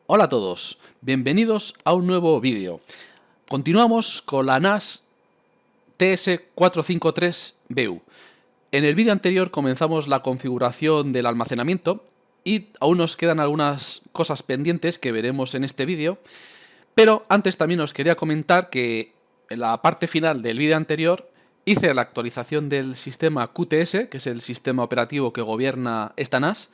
Hola a todos, bienvenidos a un nuevo vídeo. Continuamos con la NAS TS453BU. En el vídeo anterior comenzamos la configuración del almacenamiento y aún nos quedan algunas cosas pendientes que veremos en este vídeo, pero antes también os quería comentar que en la parte final del vídeo anterior hice la actualización del sistema QTS, que es el sistema operativo que gobierna esta NAS,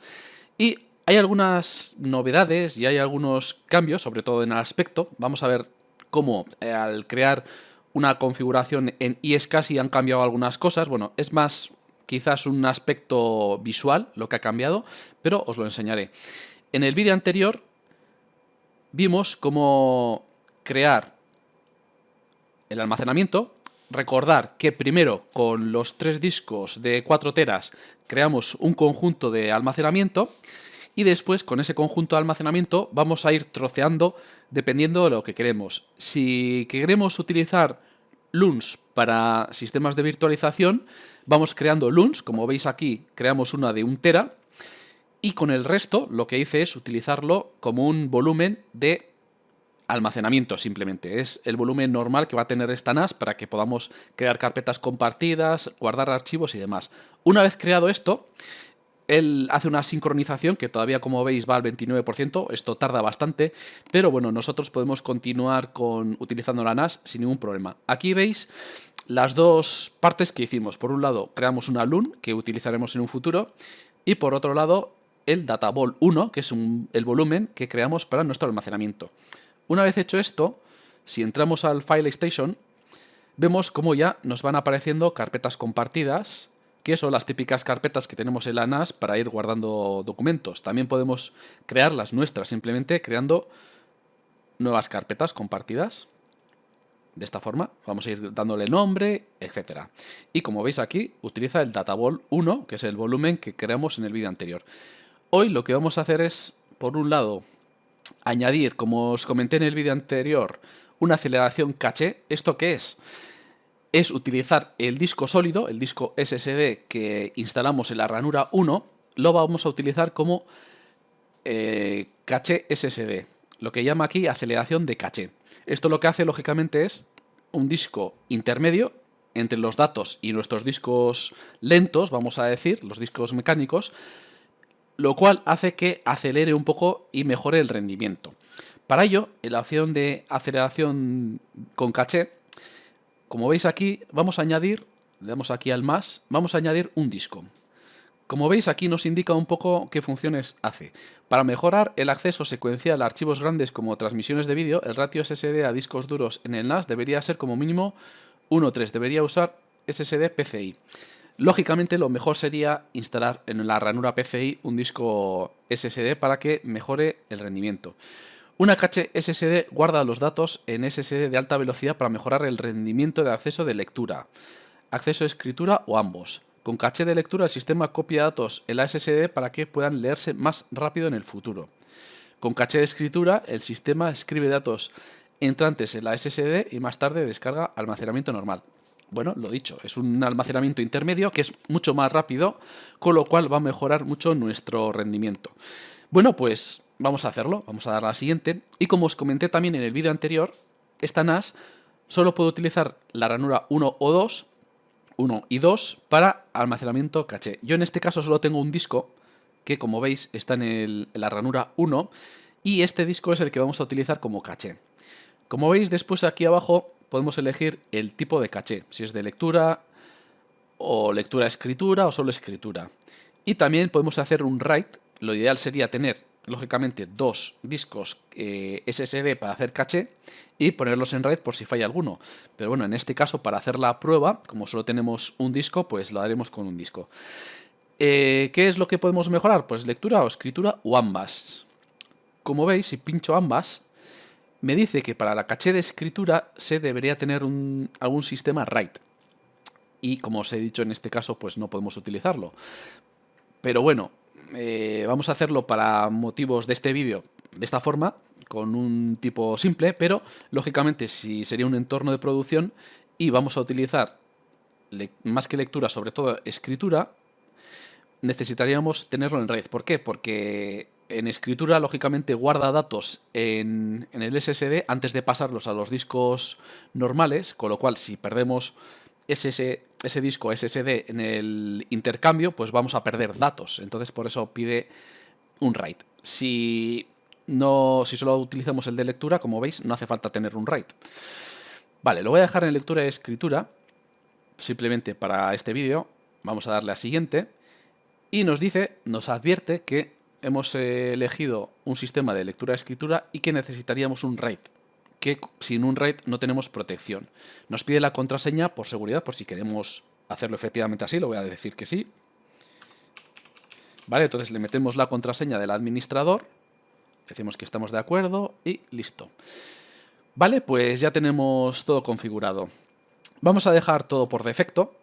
y hay algunas novedades y hay algunos cambios, sobre todo en el aspecto. Vamos a ver cómo al crear una configuración en iSCSI han cambiado algunas cosas. Bueno, es más quizás un aspecto visual lo que ha cambiado, pero os lo enseñaré. En el vídeo anterior vimos cómo crear el almacenamiento. Recordar que primero con los 3 discos de 4 teras creamos un conjunto de almacenamiento y después con ese conjunto de almacenamiento vamos a ir troceando dependiendo de lo que queremos. Si queremos utilizar LUNs para sistemas de virtualización, vamos creando LUNs, como veis aquí creamos una de 1 tera y con el resto lo que hice es utilizarlo como un volumen de almacenamiento simplemente. Es el volumen normal que va a tener esta NAS para que podamos crear carpetas compartidas, guardar archivos y demás. Una vez creado esto, él hace una sincronización que todavía, como veis, va al 29%. Esto tarda bastante, pero bueno, nosotros podemos continuar utilizando la NAS sin ningún problema. Aquí veis las dos partes que hicimos. Por un lado, creamos una LUN que utilizaremos en un futuro y por otro lado, el Databall 1, que es el volumen que creamos para nuestro almacenamiento. Una vez hecho esto, si entramos al File Station, vemos cómo ya nos van apareciendo carpetas compartidas, que son las típicas carpetas que tenemos en la NAS para ir guardando documentos. También podemos crear las nuestras, simplemente creando nuevas carpetas compartidas. De esta forma vamos a ir dándole nombre, etcétera. Y como veis aquí, utiliza el Databall 1, que es el volumen que creamos en el vídeo anterior. Hoy lo que vamos a hacer es, por un lado, añadir, como os comenté en el vídeo anterior, una aceleración caché. ¿Esto qué es? Es utilizar el disco sólido, el disco SSD que instalamos en la ranura 1, lo vamos a utilizar como caché SSD, lo que llama aquí aceleración de caché. Esto lo que hace, lógicamente, es un disco intermedio entre los datos y nuestros discos lentos, vamos a decir, los discos mecánicos, lo cual hace que acelere un poco y mejore el rendimiento. Para ello, en la opción de aceleración con caché, como veis aquí, vamos a añadir, le damos aquí al más, vamos a añadir un disco. Como veis aquí nos indica un poco qué funciones hace. Para mejorar el acceso secuencial a archivos grandes como transmisiones de vídeo, el ratio SSD a discos duros en el NAS debería ser como mínimo 1:3, debería usar SSD PCI. Lógicamente lo mejor sería instalar en la ranura PCI un disco SSD para que mejore el rendimiento. Una caché SSD guarda los datos en SSD de alta velocidad para mejorar el rendimiento de acceso de lectura, acceso de escritura o ambos. Con caché de lectura el sistema copia datos en la SSD para que puedan leerse más rápido en el futuro. Con caché de escritura el sistema escribe datos entrantes en la SSD y más tarde descarga almacenamiento normal. Bueno, lo dicho, es un almacenamiento intermedio que es mucho más rápido, con lo cual va a mejorar mucho nuestro rendimiento. Bueno, pues vamos a hacerlo, vamos a dar a la siguiente. Y como os comenté también en el vídeo anterior, esta NAS solo puede utilizar la ranura 1 o 2, 1 y 2 para almacenamiento caché. Yo en este caso solo tengo un disco que, como veis, está en la ranura 1 y este disco es el que vamos a utilizar como caché. Como veis, después aquí abajo podemos elegir el tipo de caché, si es de lectura o lectura-escritura o solo escritura. Y también podemos hacer un write. Lo ideal sería tener, lógicamente, 2 discos SSD para hacer caché y ponerlos en RAID por si falla alguno. Pero bueno, en este caso, para hacer la prueba, como solo tenemos un disco, pues lo haremos con un disco. ¿Qué es lo que podemos mejorar? Pues lectura o escritura o ambas. Como veis, si pincho ambas, me dice que para la caché de escritura se debería tener algún sistema RAID. Y como os he dicho, en este caso, pues no podemos utilizarlo. Pero bueno, vamos a hacerlo para motivos de este vídeo de esta forma, con un tipo simple, pero lógicamente si sería un entorno de producción y vamos a utilizar más que lectura, sobre todo escritura, necesitaríamos tenerlo en RAID. ¿Por qué? Porque en escritura, lógicamente, guarda datos en el SSD antes de pasarlos a los discos normales, con lo cual, si perdemos ese disco SSD en el intercambio, pues vamos a perder datos. Entonces, por eso pide un RAID. Si solo utilizamos el de lectura, como veis, no hace falta tener un RAID. Vale, lo voy a dejar en lectura y escritura, simplemente para este vídeo. Vamos a darle a siguiente. Y nos advierte que hemos elegido un sistema de lectura-escritura y que necesitaríamos un RAID, que sin un RAID no tenemos protección. Nos pide la contraseña por seguridad, por si queremos hacerlo efectivamente así, lo voy a decir que sí. Vale, entonces le metemos la contraseña del administrador, decimos que estamos de acuerdo y listo. Vale, pues ya tenemos todo configurado. Vamos a dejar todo por defecto.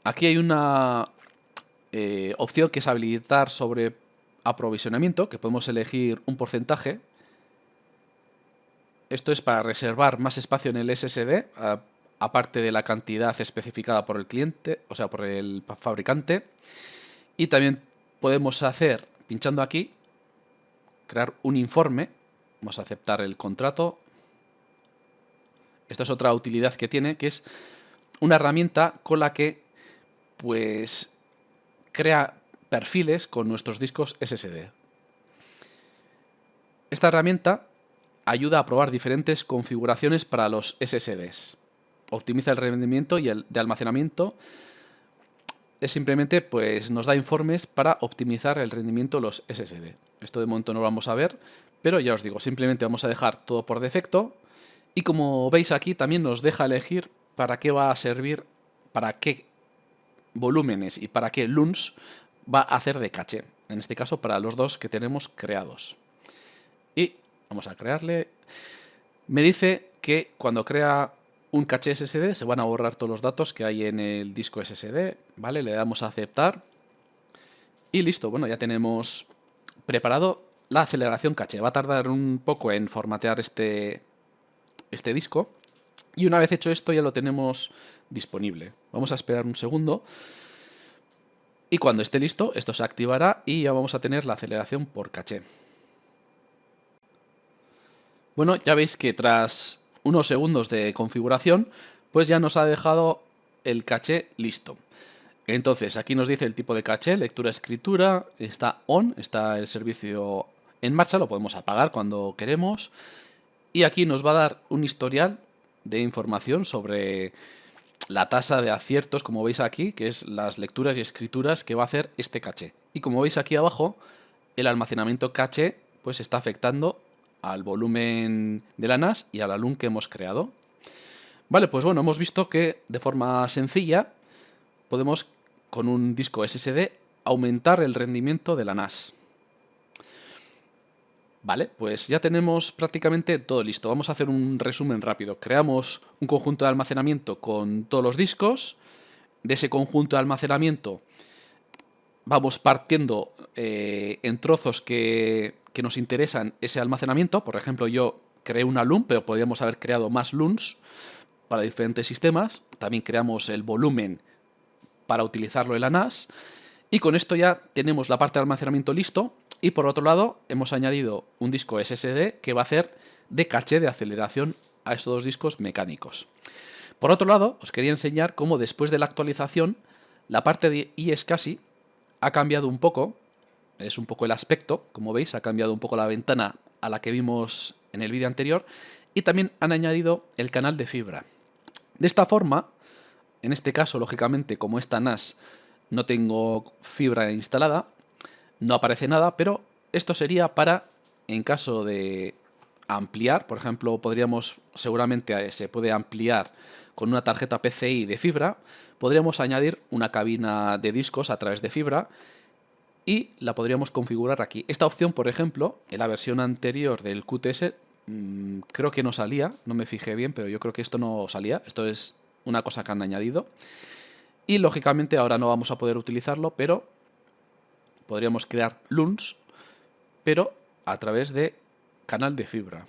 Aquí hay una opción que es habilitar sobre aprovisionamiento, que podemos elegir un porcentaje. Esto es para reservar más espacio en el SSD, aparte de la cantidad especificada por el cliente, o sea, por el fabricante. Y también podemos hacer, pinchando aquí, crear un informe. Vamos a aceptar el contrato. Esta es otra utilidad que tiene, que es una herramienta con la que pues crea perfiles con nuestros discos SSD. Esta herramienta ayuda a probar diferentes configuraciones para los SSDs. Optimiza el rendimiento y el de almacenamiento. Es simplemente, pues, nos da informes para optimizar el rendimiento de los SSD. Esto de momento no lo vamos a ver, pero ya os digo, simplemente vamos a dejar todo por defecto. Y como veis aquí, también nos deja elegir para qué va a servir, para qué volúmenes y para qué LUNs va a hacer de caché. En este caso, para los dos que tenemos creados. Y vamos a crearle. Me dice que cuando crea un caché SSD se van a borrar todos los datos que hay en el disco SSD. Vale, le damos a aceptar. Y listo, bueno, ya tenemos preparado la aceleración caché. Va a tardar un poco en formatear este disco. Y una vez hecho esto ya lo tenemos disponible. Vamos a esperar un segundo. Y cuando esté listo, esto se activará y ya vamos a tener la aceleración por caché. Bueno, ya veis que tras unos segundos de configuración, pues ya nos ha dejado el caché listo. Entonces, aquí nos dice el tipo de caché, lectura-escritura, está on, está el servicio en marcha, lo podemos apagar cuando queremos. Y aquí nos va a dar un historial de información sobre la tasa de aciertos, como veis aquí, que es las lecturas y escrituras que va a hacer este caché. Y como veis aquí abajo, el almacenamiento caché pues está afectando al volumen de la NAS y a la LUN que hemos creado. Vale, pues bueno, hemos visto que de forma sencilla podemos con un disco SSD aumentar el rendimiento de la NAS. Vale, pues ya tenemos prácticamente todo listo. Vamos a hacer un resumen rápido. Creamos un conjunto de almacenamiento con todos los discos. De ese conjunto de almacenamiento vamos partiendo en trozos que nos interesan ese almacenamiento. Por ejemplo, yo creé una LUN, pero podríamos haber creado más LUNs para diferentes sistemas. También creamos el volumen para utilizarlo en la NAS. Y con esto ya tenemos la parte de almacenamiento listo. Y por otro lado, hemos añadido un disco SSD que va a hacer de caché de aceleración a estos dos discos mecánicos. Por otro lado, os quería enseñar cómo después de la actualización, la parte de iSCSI ha cambiado un poco. Es un poco el aspecto, como veis, ha cambiado un poco la ventana a la que vimos en el vídeo anterior. Y también han añadido el canal de fibra. De esta forma, en este caso, lógicamente, como esta NAS no tengo fibra instalada, no aparece nada, pero esto sería para, en caso de ampliar, por ejemplo, seguramente se puede ampliar con una tarjeta PCI de fibra, podríamos añadir una cabina de discos a través de fibra y la podríamos configurar aquí. Esta opción, por ejemplo, en la versión anterior del QTS, creo que no salía, no me fijé bien, pero yo creo que esto no salía, esto es una cosa que han añadido. Y lógicamente ahora no vamos a poder utilizarlo, pero podríamos crear LUNs, pero a través de canal de fibra,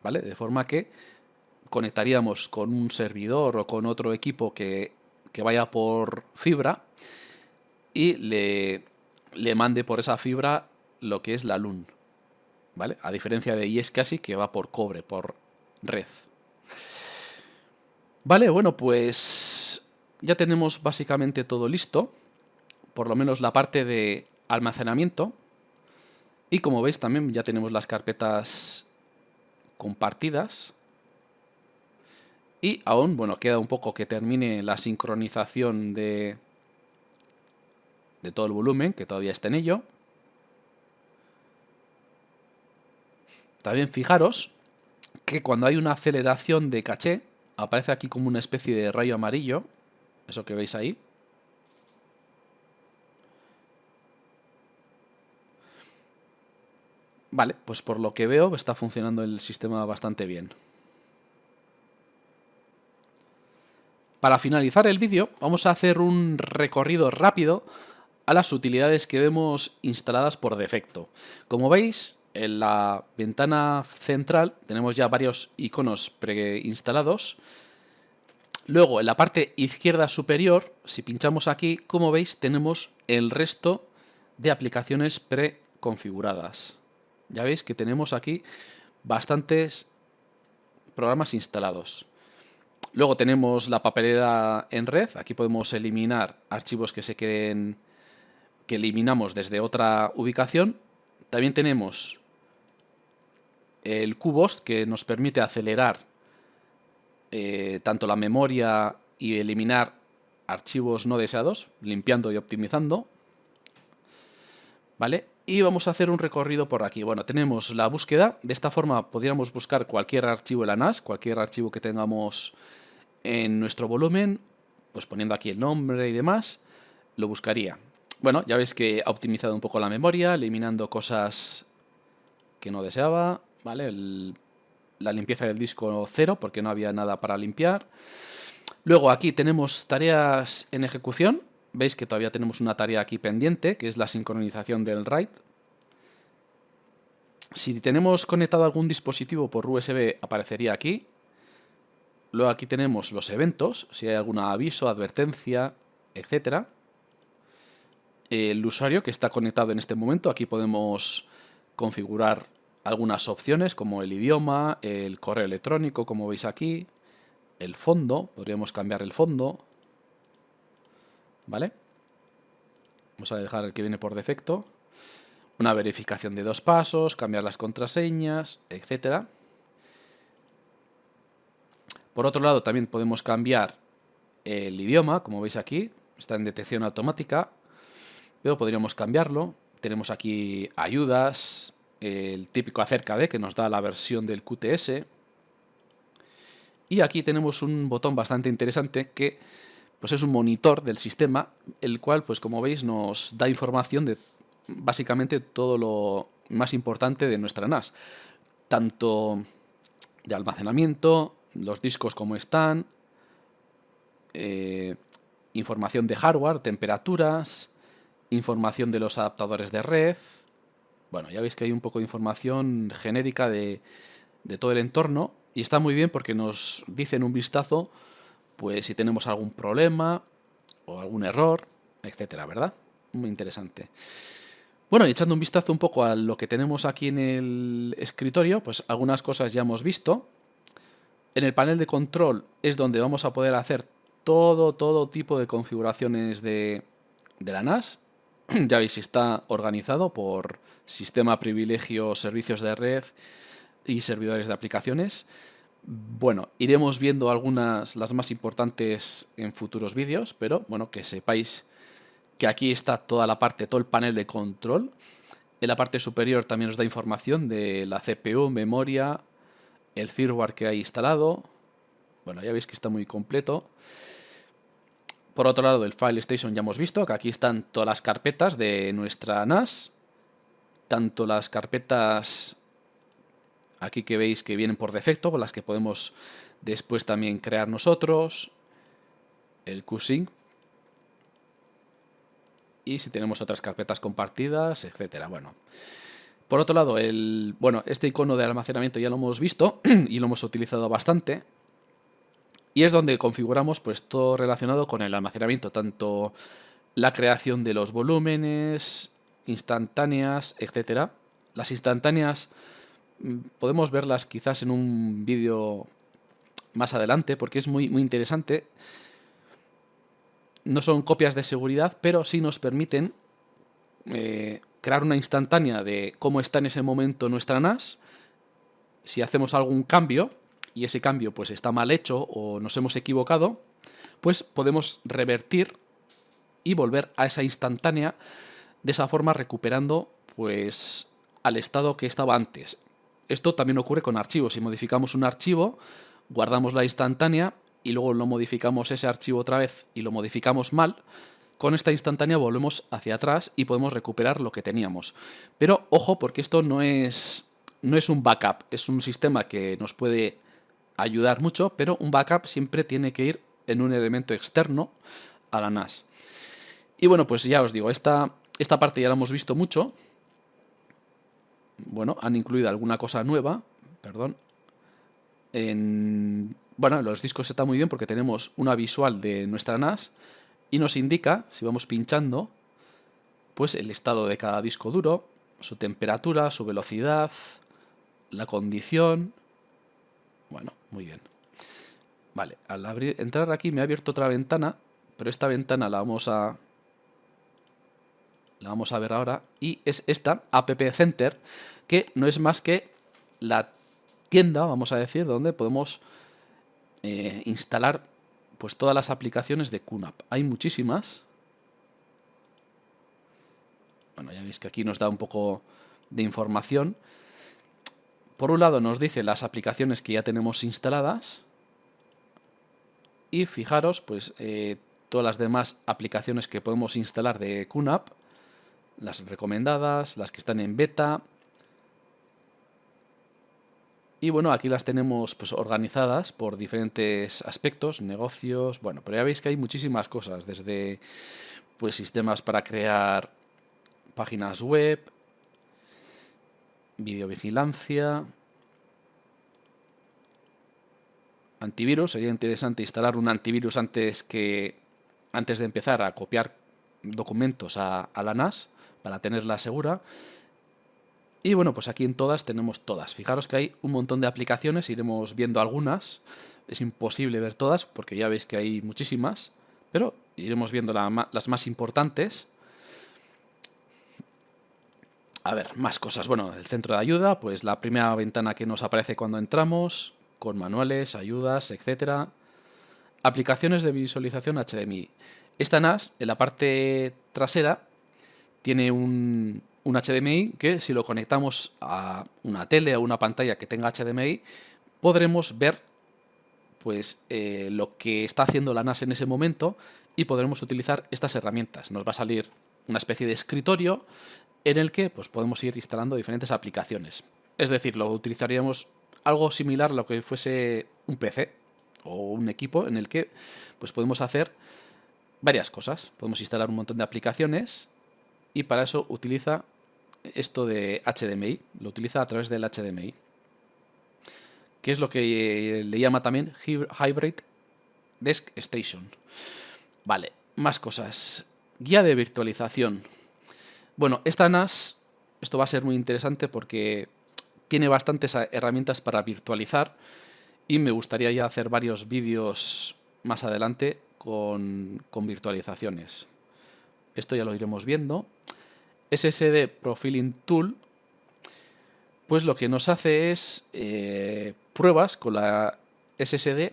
¿vale? De forma que conectaríamos con un servidor o con otro equipo que vaya por fibra y le mande por esa fibra lo que es la LUN, ¿vale? A diferencia de iSCSI, que va por cobre, por red. Vale, bueno, pues ya tenemos básicamente todo listo, por lo menos la parte de almacenamiento. Y como veis también ya tenemos las carpetas compartidas. Y aún, bueno, queda un poco que termine la sincronización de todo el volumen, que todavía está en ello. También fijaros que cuando hay una aceleración de caché, aparece aquí como una especie de rayo amarillo, eso que veis ahí. Vale, pues por lo que veo está funcionando el sistema bastante bien. Para finalizar el vídeo vamos a hacer un recorrido rápido a las utilidades que vemos instaladas por defecto. Como veis, en la ventana central tenemos ya varios iconos preinstalados. Luego, en la parte izquierda superior, si pinchamos aquí, como veis, tenemos el resto de aplicaciones preconfiguradas. Ya veis que tenemos aquí bastantes programas instalados. Luego tenemos la papelera en red. Aquí podemos eliminar archivos que se queden, que eliminamos desde otra ubicación. También tenemos el QBOST, que nos permite acelerar tanto la memoria y eliminar archivos no deseados, limpiando y optimizando. ¿Vale? Y vamos a hacer un recorrido por aquí. Bueno, tenemos la búsqueda. De esta forma podríamos buscar cualquier archivo en la NAS, cualquier archivo que tengamos en nuestro volumen, pues poniendo aquí el nombre y demás, lo buscaría. Bueno, ya veis que ha optimizado un poco la memoria, eliminando cosas que no deseaba, ¿vale? La limpieza del disco 0, porque no había nada para limpiar. Luego aquí tenemos tareas en ejecución. Veis que todavía tenemos una tarea aquí pendiente, que es la sincronización del RAID. Si tenemos conectado algún dispositivo por USB, aparecería aquí. Luego aquí tenemos los eventos, si hay algún aviso, advertencia, etcétera. El usuario que está conectado en este momento, aquí podemos configurar algunas opciones como el idioma, el correo electrónico, como veis aquí, el fondo, podríamos cambiar el fondo, ¿vale? Vamos a dejar el que viene por defecto. Una verificación de 2 pasos, cambiar las contraseñas, etcétera. Por otro lado, también podemos cambiar el idioma, como veis aquí, está en detección automática, pero podríamos cambiarlo. Tenemos aquí ayudas, el típico acerca de, que nos da la versión del QTS. Y aquí tenemos un botón bastante interesante que pues es un monitor del sistema, el cual, pues como veis, nos da información de básicamente todo lo más importante de nuestra NAS. Tanto de almacenamiento, los discos como están, información de hardware, temperaturas, información de los adaptadores de red. Bueno, ya veis que hay un poco de información genérica de todo el entorno y está muy bien porque nos dice en un vistazo pues si tenemos algún problema o algún error, etcétera, ¿verdad? Muy interesante. Bueno, y echando un vistazo un poco a lo que tenemos aquí en el escritorio, pues algunas cosas ya hemos visto. En el panel de control es donde vamos a poder hacer todo tipo de configuraciones de la NAS. Ya veis, está organizado por sistema, privilegio, servicios de red y servidores de aplicaciones. Bueno, iremos viendo algunas, las más importantes en futuros vídeos, pero bueno, que sepáis que aquí está toda la parte, todo el panel de control. En la parte superior también os da información de la CPU, memoria, el firmware que hay instalado. Bueno, ya veis que está muy completo. Por otro lado, el File Station ya hemos visto que aquí están todas las carpetas de nuestra NAS. Tanto las carpetas aquí que veis que vienen por defecto, con las que podemos después también crear nosotros. El QSync. Y si tenemos otras carpetas compartidas, etcétera. Bueno. Por otro lado, este icono de almacenamiento ya lo hemos visto y lo hemos utilizado bastante. Y es donde configuramos pues todo relacionado con el almacenamiento, tanto la creación de los volúmenes, instantáneas, etcétera. Las instantáneas podemos verlas quizás en un vídeo más adelante porque es muy interesante. No son copias de seguridad, pero sí nos permiten crear una instantánea de cómo está en ese momento nuestra NAS. Si hacemos algún cambio y ese cambio pues está mal hecho o nos hemos equivocado, pues podemos revertir y volver a esa instantánea, de esa forma recuperando pues al estado que estaba antes. Esto también ocurre con archivos. Si modificamos un archivo, guardamos la instantánea y luego lo modificamos ese archivo otra vez y lo modificamos mal, con esta instantánea volvemos hacia atrás y podemos recuperar lo que teníamos. Pero ojo, porque esto no es un backup, es un sistema que nos puede ayudar mucho, pero un backup siempre tiene que ir en un elemento externo a la NAS. Y bueno, pues ya os digo, esta parte ya la hemos visto mucho. Bueno, han incluido alguna cosa nueva, perdón. Bueno, los discos está muy bien porque tenemos una visual de nuestra NAS y nos indica, si vamos pinchando, pues el estado de cada disco duro, su temperatura, su velocidad, la condición. Bueno, muy bien. Vale, al entrar aquí me ha abierto otra ventana, pero esta ventana la vamos a ver ahora, y es esta, App Center, que no es más que la tienda, vamos a decir, donde podemos instalar pues todas las aplicaciones de QNAP. Hay muchísimas. Bueno, ya veis que aquí nos da un poco de información. Por un lado nos dice las aplicaciones que ya tenemos instaladas y fijaros pues todas las demás aplicaciones que podemos instalar de QNAP, las recomendadas, las que están en beta. Y bueno, aquí las tenemos pues organizadas por diferentes aspectos, negocios, bueno, pero ya veis que hay muchísimas cosas, desde pues sistemas para crear páginas web, videovigilancia, antivirus. Sería interesante instalar un antivirus antes de empezar a copiar documentos a la NAS para tenerla segura. Y bueno, pues aquí en todas tenemos todas. Fijaros que hay un montón de aplicaciones, iremos viendo algunas. Es imposible ver todas porque ya veis que hay muchísimas, pero iremos viendo las más importantes. A ver, más cosas. Bueno, el centro de ayuda, pues la primera ventana que nos aparece cuando entramos, con manuales, ayudas, etcétera. Aplicaciones de visualización HDMI. Esta NAS, en la parte trasera, tiene un HDMI que si lo conectamos a una tele o una pantalla que tenga HDMI, podremos ver pues lo que está haciendo la NAS en ese momento y podremos utilizar estas herramientas. Nos va a salir una especie de escritorio en el que pues, podemos ir instalando diferentes aplicaciones. Es decir, lo utilizaríamos algo similar a lo que fuese un PC o un equipo en el que pues, podemos hacer varias cosas. Podemos instalar un montón de aplicaciones y para eso utiliza esto de HDMI, lo utiliza a través del HDMI, que es lo que le llama también Hybrid Disk Station. Vale, más cosas. Guía de virtualización. Bueno, esta NAS, esto va a ser muy interesante porque tiene bastantes herramientas para virtualizar y me gustaría ya hacer varios vídeos más adelante con virtualizaciones. Esto ya lo iremos viendo. SSD Profiling Tool, pues lo que nos hace es pruebas con la SSD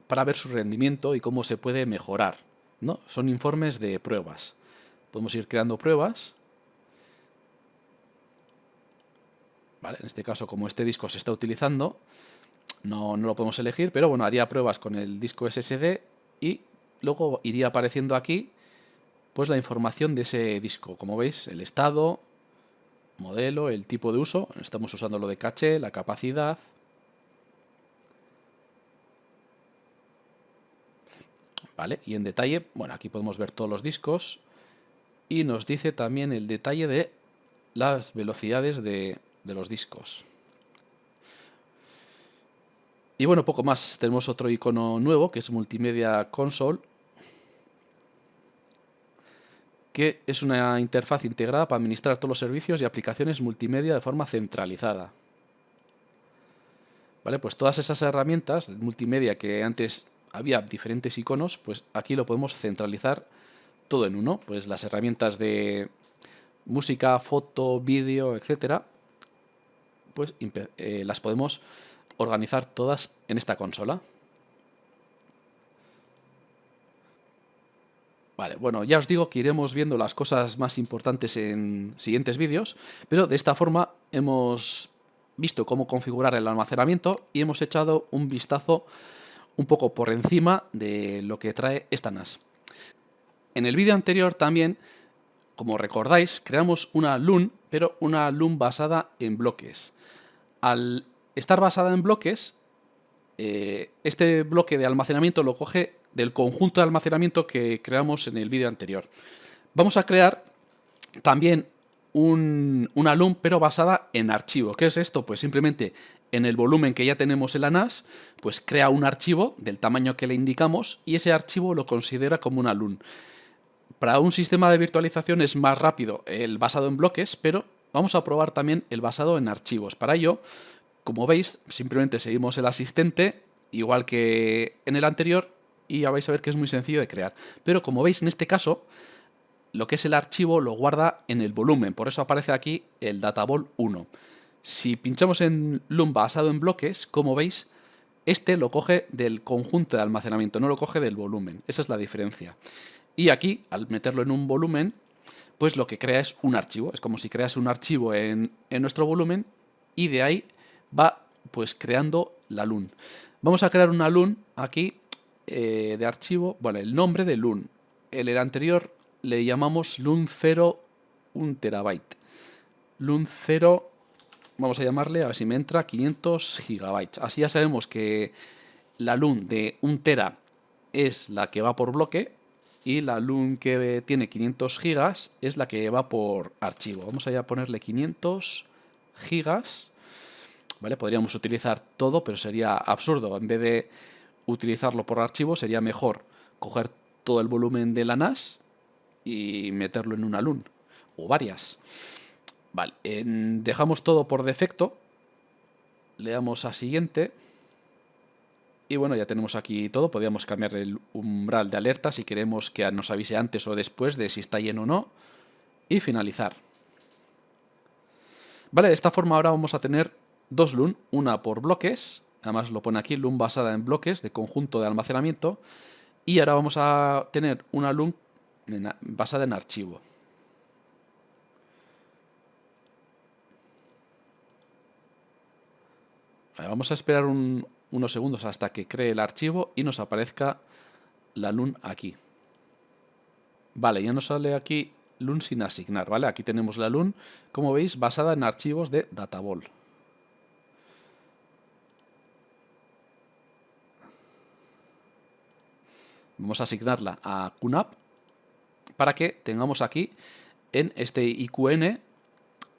para ver su rendimiento y cómo se puede mejorar, ¿no? Son informes de pruebas. Podemos ir creando pruebas. Vale, en este caso, como este disco se está utilizando, no lo podemos elegir, pero bueno, haría pruebas con el disco SSD y luego iría apareciendo aquí pues la información de ese disco. Como veis, el estado, modelo, el tipo de uso, estamos usando lo de caché, la capacidad. Vale, y en detalle, bueno, aquí podemos ver todos los discos y nos dice también el detalle de las velocidades de los discos. Y bueno, poco más. Tenemos otro icono nuevo que es Multimedia Console, que es una interfaz integrada para administrar todos los servicios y aplicaciones multimedia de forma centralizada. ¿Vale? Pues todas esas herramientas multimedia que antes había diferentes iconos, pues aquí lo podemos centralizar todo en uno. Pues las herramientas de música, foto, vídeo, etcétera, pues las podemos organizar todas en esta consola. Vale, bueno, ya os digo que iremos viendo las cosas más importantes en siguientes vídeos, pero de esta forma hemos visto cómo configurar el almacenamiento y hemos echado un vistazo un poco por encima de lo que trae esta NAS. En el vídeo anterior también, como recordáis, creamos una LUN, pero una LUN basada en bloques. Al estar basada en bloques, este bloque de almacenamiento lo coge del conjunto de almacenamiento que creamos en el vídeo anterior. Vamos a crear también una LUN, pero basada en archivo. ¿Qué es esto? Pues simplemente en el volumen que ya tenemos en la NAS, pues crea un archivo del tamaño que le indicamos y ese archivo lo considera como una LUN. Para un sistema de virtualización es más rápido el basado en bloques, pero vamos a probar también el basado en archivos. Para ello, como veis, simplemente seguimos el asistente, igual que en el anterior, y ya vais a ver que es muy sencillo de crear. Pero como veis, en este caso, lo que es el archivo lo guarda en el volumen, por eso aparece aquí el databol 1. Si pinchamos en LUN basado en bloques, como veis, este lo coge del conjunto de almacenamiento, no lo coge del volumen. Esa es la diferencia. Y aquí, al meterlo en un volumen, pues lo que crea es un archivo. Es como si creas un archivo en nuestro volumen y de ahí va pues creando la LUN. Vamos a crear una LUN aquí de archivo, bueno, el nombre de LUN. En el anterior le llamamos LUN 0 1 terabyte. LUN 0, vamos a llamarle, a ver si me entra, 500 gigabytes. Así ya sabemos que la LUN de 1 tera es la que va por bloque y la LUN que tiene 500 gigas es la que va por archivo. Vamos a ponerle 500 gigas. ¿Vale? Podríamos utilizar todo, pero sería absurdo. En vez de utilizarlo por archivo, sería mejor coger todo el volumen de la NAS y meterlo en una LUN, o varias. Vale, dejamos todo por defecto, le damos a siguiente, y bueno, ya tenemos aquí todo. Podríamos cambiar el umbral de alerta si queremos que nos avise antes o después de si está lleno o no, y finalizar. Vale, de esta forma ahora vamos a tener dos LUN, una por bloques, además lo pone aquí, LUN basada en bloques de conjunto de almacenamiento, y ahora vamos a tener una LUN basada en archivo. Vale, vamos a esperar unos segundos hasta que cree el archivo y nos aparezca la LUN aquí. Vale, ya nos sale aquí LUN sin asignar, ¿vale? Aquí tenemos la LUN, como veis, basada en archivos de databol. Vamos a asignarla a QNAP para que tengamos aquí en este IQN,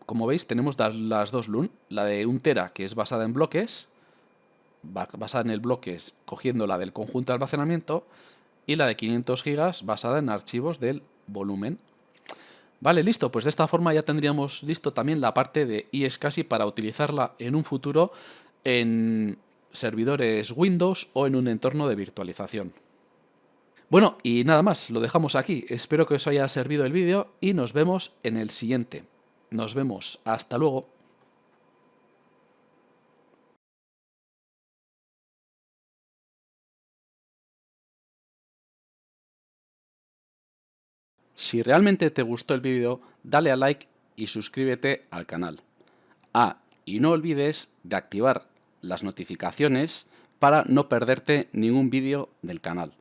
como veis, tenemos las dos LUN, la de 1 tera que es basada en bloques, basada en el bloques cogiendo la del conjunto de almacenamiento, y la de 500 gigas basada en archivos del volumen. Vale, listo, pues de esta forma ya tendríamos listo también la parte de iSCSI para utilizarla en un futuro en servidores Windows o en un entorno de virtualización. Bueno, y nada más, lo dejamos aquí. Espero que os haya servido el vídeo y nos vemos en el siguiente. Nos vemos, hasta luego. Si realmente te gustó el vídeo, dale a like y suscríbete al canal. Y no olvides de activar las notificaciones para no perderte ningún vídeo del canal.